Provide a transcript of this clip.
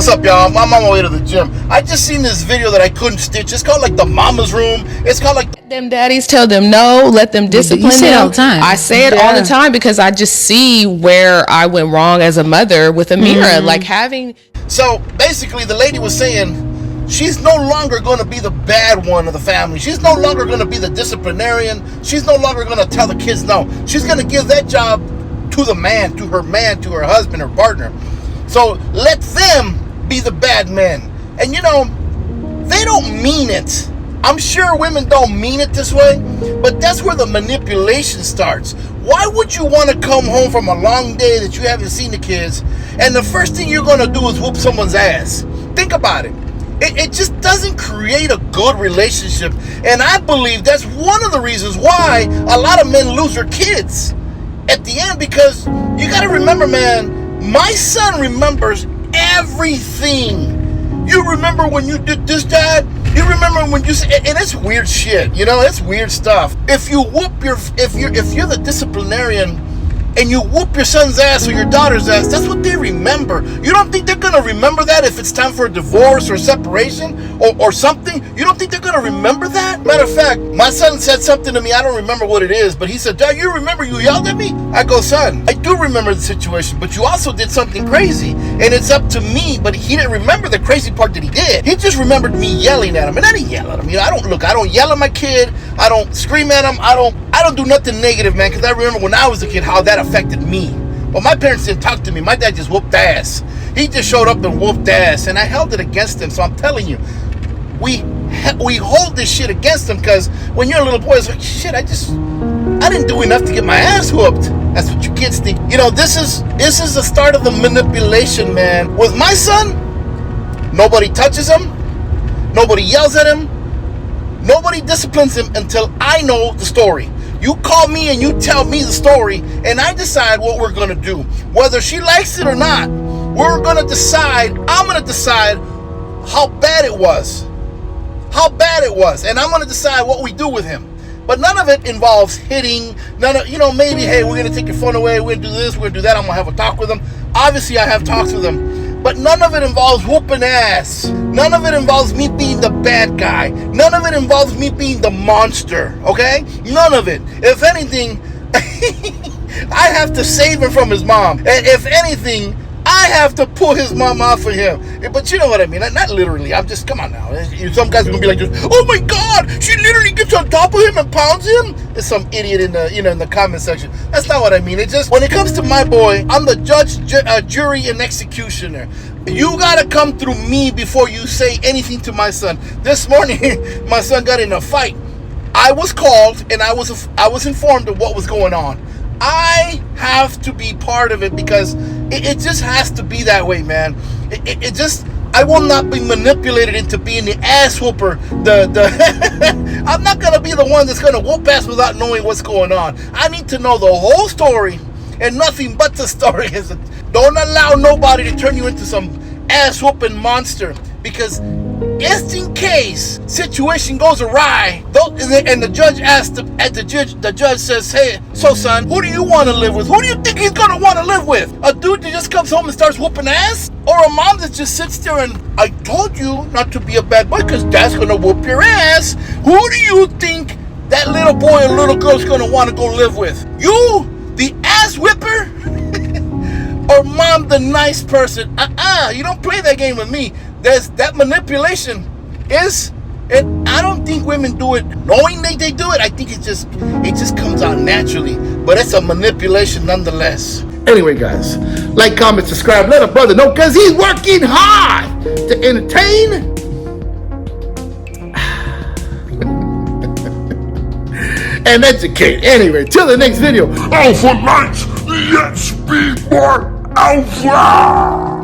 What's up, y'all? I'm on my way to the gym. I just seen this video that I couldn't stitch. It's called like the mama's room. It's called like them daddies, tell them no, let them discipline You say them. it all the time. I say it all the time because I just see where I went wrong as a mother with Amira. Like having. So basically, the lady was saying she's no longer going to be the bad one of the family. She's no longer going to be the disciplinarian. She's no longer going to tell the kids no. She's going to give that job to the man, to her husband, her partner. So let them be the bad men. And you know, they don't mean it. I'm sure women don't mean it this way, but that's where the manipulation starts. Why would you want to come home from a long day that you haven't seen the kids, and the first thing you're going to do is whoop someone's ass? Think about it. It just doesn't create a good relationship. And I believe that's one of the reasons why a lot of men lose their kids at the end, because you got to remember, man, my son remembers everything. You remember when you did this, Dad? You remember when you said, and it's weird shit, you know, it's weird stuff. If you're the disciplinarian and you whoop your son's ass or your daughter's ass, that's what they remember. You don't think they're gonna remember that if it's time for a divorce or separation or something? You don't think they're gonna remember that? Matter of fact, my son said something to me, I don't remember what it is, but he said, Dad, you remember you yelled at me? I go, son, I do remember the situation, but you also did something crazy, and it's up to me. But he didn't remember the crazy part that he did. He just remembered me yelling at him, and I didn't yell at him. You know, I don't yell at my kid. I don't scream at him. I don't do nothing negative, man, because I remember when I was a kid how that affected me. But my parents didn't talk to me. My dad just whooped ass. He just showed up and whooped ass, and I held it against him. So I'm telling you, we hold this shit against him, because when you're a little boy, it's like, shit, I didn't do enough to get my ass whooped. That's what you kids think. You know, this is the start of the manipulation, man. With my son, nobody touches him, nobody yells at him, nobody disciplines him until I know the story. You call me and you tell me the story, and I decide what we're gonna do. Whether she likes it or not, I'm gonna decide how bad it was. And I'm gonna decide what we do with him. But none of it involves hitting. Maybe, hey, we're going to take your phone away. We're going to do this. We're going to do that. I'm going to have a talk with him. Obviously, I have talks with him. But none of it involves whooping ass. None of it involves me being the bad guy. None of it involves me being the monster. Okay? None of it. If anything, I have to save him from his mom. And if anything, I have to pull his mom off of him. But you know what I mean. Not literally. I'm just, come on now. Some guys are going to be like, oh my God, she literally gets on top of him and pounds him. There's some idiot in the comment section. That's not what I mean. It's just, when it comes to my boy, I'm the judge, jury, and executioner. You got to come through me before you say anything to my son. This morning, my son got in a fight. I was called and I was informed of what was going on. I have to be part of it, because it just has to be that way, man. I will not be manipulated into being the ass whooper. I'm not going to be the one that's going to whoop ass without knowing what's going on. I need to know the whole story and nothing but the story. Don't allow nobody to turn you into some ass whooping monster, because just in case situation goes awry, and the judge asked, the judge says, hey, so son, who do you want to live with? Who do you think he's gonna want to live with? A dude that just comes home and starts whooping ass, or a mom that just sits there and, I told you not to be a bad boy because dad's gonna whoop your ass? Who do you think that little boy or little girl's gonna want to go live with? You, the ass whipper, or mom, the nice person? You don't play that game with me. There's that manipulation and I don't think women do it knowing they do it. I think it just comes out naturally, but it's a manipulation nonetheless. Anyway, guys, like, comment, subscribe, let a brother know, because he's working hard to entertain and educate. Anyway, till the next video. Alpha Knights, let's be more alpha.